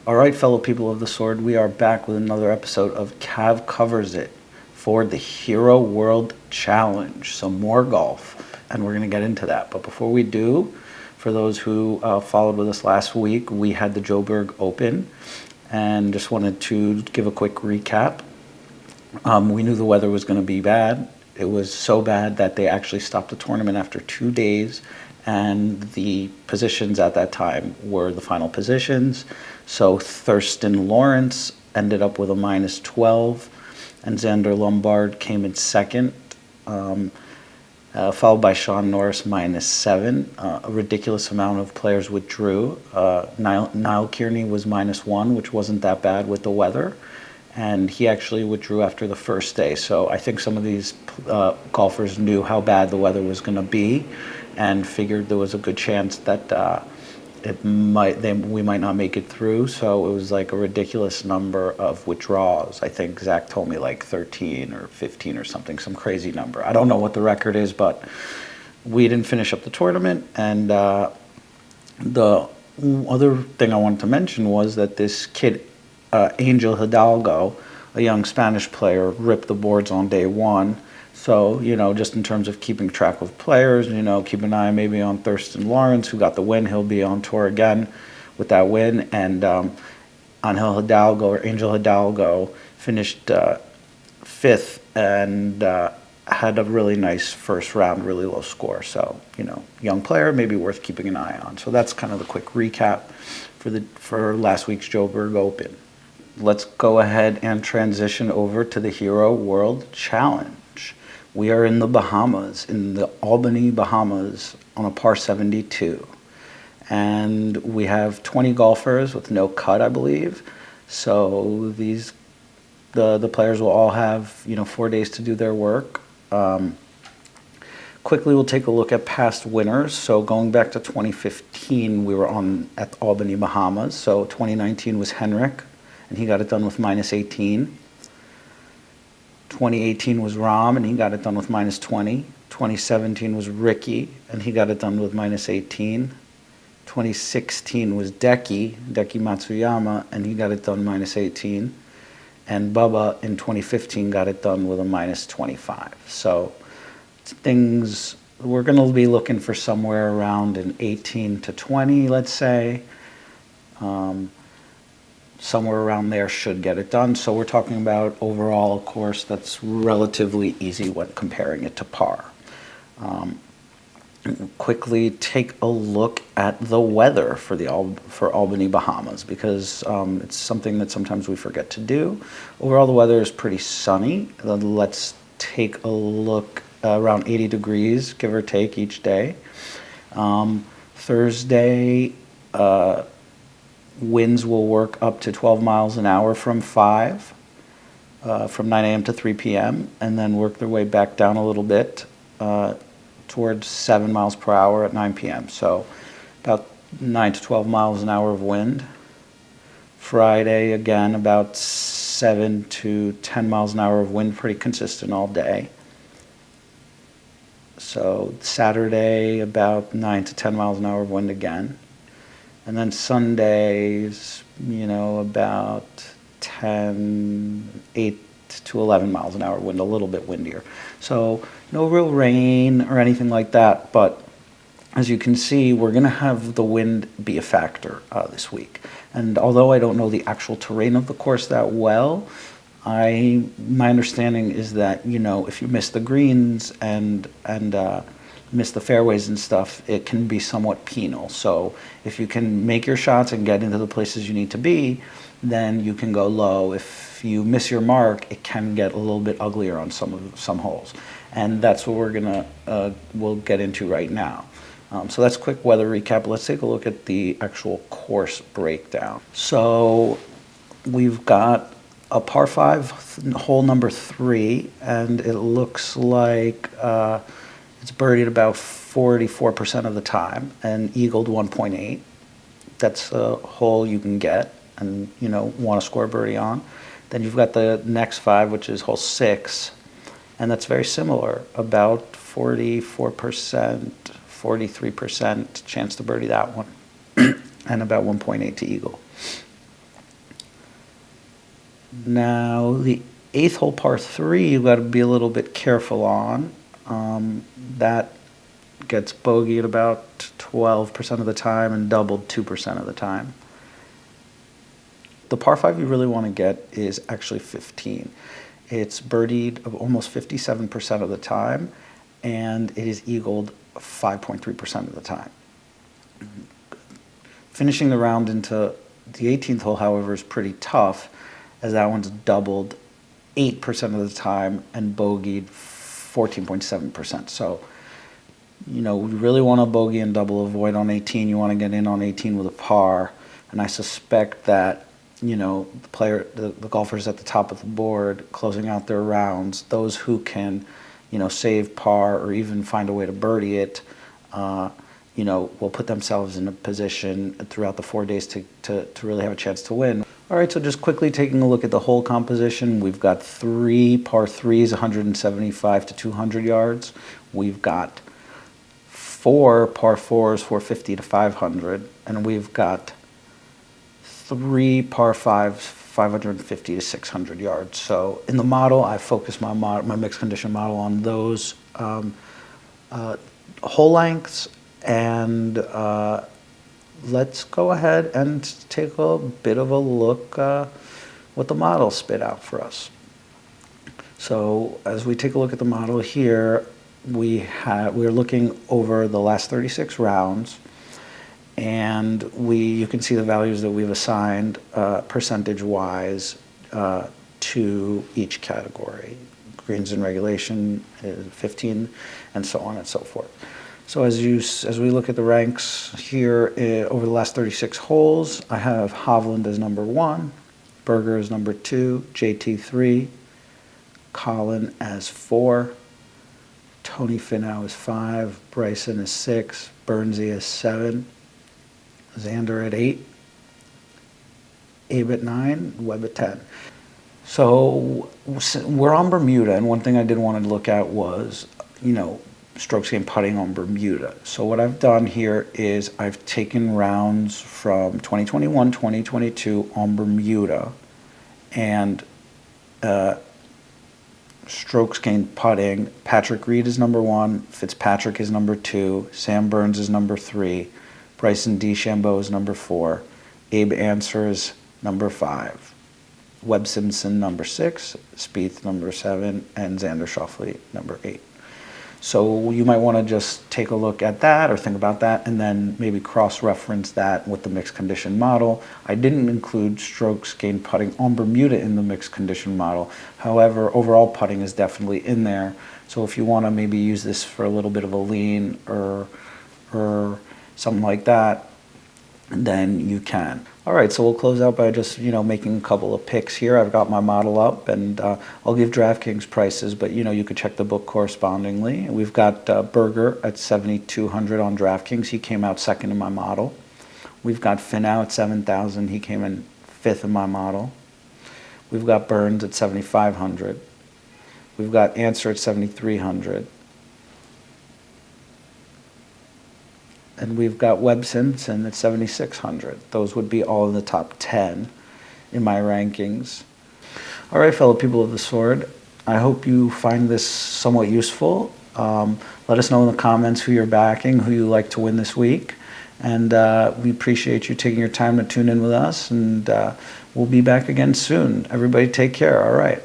All right, fellow people of the sword, we are back with another episode of Cav Covers It for the Hero World Challenge. Some more golf, and we're going to get into that. But before we do, for those who followed with us last week, we had the Joburg Open, and just wanted to give a quick recap. We knew the weather was going to be bad. It was so bad that they actually stopped the tournament after 2 days, and the positions at that time were the final positions. So Thurston Lawrence ended up with a -12, and Xander Lombard came in second, followed by Sean Norris -7. A ridiculous amount of players withdrew. Niall Kearney was -1, which wasn't that bad with the weather, and he actually withdrew after the first day. So I think some of these golfers knew how bad the weather was going to be and figured there was a good chance that we might not make it through. So it was like a ridiculous number of withdrawals. I think Zach told me like 13 or 15 or something, some crazy number. I don't know what the record is, but we didn't finish up the tournament. And the other thing I wanted to mention was that this kid, Angel Hidalgo, a young Spanish player, ripped the boards on day one. So, just in terms of keeping track of players, keep an eye maybe on Thurston Lawrence, who got the win. He'll be on tour again with that win. And Angel Hidalgo finished fifth and had a really nice first round, really low score. So, young player, maybe worth keeping an eye on. So that's kind of the quick recap for last week's Joburg Open. Let's go ahead and transition over to the Hero World Challenge. We are in the Bahamas, in the Albany, Bahamas, on a par 72. And we have 20 golfers with no cut, I believe. So the players will all have, 4 days to do their work. Quickly, we'll take a look at past winners. So going back to 2015, we were at Albany, Bahamas. So 2019 was Henrik, and he got it done with -18. 2018 was Ram, and he got it done with -20. 2017 was Ricky, and he got it done with -18. 2016 was Deki Matsuyama, and he got it done -18. And Bubba in 2015 got it done with a -25. So we're going to be looking for somewhere around an 18 to 20, let's say. Somewhere around there should get it done. So we're talking about overall a course that's relatively easy when comparing it to par. Quickly take a look at the weather for Albany, Bahamas, because it's something that sometimes we forget to do. Overall, the weather is pretty sunny. Let's take a look. Around 80 degrees, give or take, each day. Thursday, winds will work up to 12 miles an hour from 9 a.m. to 3 p.m., and then work their way back down a little bit towards 7 miles per hour at 9 p.m. So about 9 to 12 miles an hour of wind. Friday, again, about 7 to 10 miles an hour of wind, pretty consistent all day. So Saturday, about 9 to 10 miles an hour of wind again. And then Sundays, about 8 to 11 miles an hour wind, a little bit windier. So no real rain or anything like that, but as you can see, we're going to have the wind be a factor this week. And although I don't know the actual terrain of the course that well, my understanding is that, if you miss the greens and miss the fairways and stuff, it can be somewhat penal. So if you can make your shots and get into the places you need to be, then you can go low. If you miss your mark, it can get a little bit uglier on some holes, and that's what we'll get into right now. So that's a quick weather recap. Let's take a look at the actual course breakdown. So we've got a par 5, hole number 3, and it looks like it's birdied about 44% of the time and eagled 1.8. That's a hole you can get and, want to score a birdie on. Then you've got the next 5, which is hole 6, and that's very similar, about 44%, 43% chance to birdie that one, and about 1.8 to eagle. Now, the eighth hole par 3, you've got to be a little bit careful on. That gets bogeyed about 12% of the time and doubled 2% of the time. The par 5 you really want to get is actually 15. It's birdied of almost 57% of the time, and it is eagled 5.3% of the time. Finishing the round into the 18th hole, however, is pretty tough, as that one's doubled 8% of the time and bogeyed 14.7%. So, you know, we really want to bogey and double avoid on 18. You want to get in on 18 with a par, and I suspect that, you know, the golfers at the top of the board closing out their rounds, those who can, you know, save par or even find a way to birdie it, you know, will put themselves in a position throughout the 4 days to really have a chance to win. All right, so just quickly taking a look at the hole composition, we've got 3 par 3s, 175 to 200 yards. We've got 4 par 4s, 450 to 500, and we've got 3 par 5s, 550 to 600 yards. So in the model, I focus my mixed condition model on those hole lengths, and let's go ahead and take a bit of a look what the model spit out for us. So as we take a look at the model here, we're looking over the last 36 rounds, and you can see the values that we've assigned percentage-wise to each category. Greens in regulation is 15, and so on and so forth. So as we look at the ranks here over the last 36 holes, I have Hovland as number 1, Berger as number 2, JT 3, Colin as 4, Tony Finau is 5, Bryson is 6, Burnsy is 7, Xander at 8, Abe at 9, Webb at 10. So we're on Bermuda, and one thing I did want to look at was, you know, strokes gained putting on Bermuda. So what I've done here is I've taken rounds from 2021, 2022 on Bermuda, and strokes gained putting. Patrick Reed is number 1, Fitzpatrick is number 2, Sam Burns is number 3, Bryson DeChambeau is number 4, Abe Ancer is number 5, Webb Simpson number 6, Spieth number 7, and Xander Schauffele number 8. So you might want to just take a look at that or think about that, and then maybe cross-reference that with the mixed condition model. I didn't include strokes gained putting on Bermuda in the mixed condition model. However, overall putting is definitely in there. So if you want to maybe use this for a little bit of a lean or something like that, then you can. All right, so we'll close out by just, you know, making a couple of picks here. I've got my model up, and I'll give DraftKings prices, but, you know, you could check the book correspondingly. We've got Berger at 7,200 on DraftKings. He came out second in my model. We've got Finau at 7,000. He came in fifth in my model. We've got Burns at 7,500. We've got Ancer at 7,300. And we've got Webb Simpson at 7,600. Those would be all in the top 10 in my rankings. All right, fellow people of the sword, I hope you find this somewhat useful. Let us know in the comments who you're backing, who you like to win this week. And we appreciate you taking your time to tune in with us. And we'll be back again soon. Everybody take care. All right.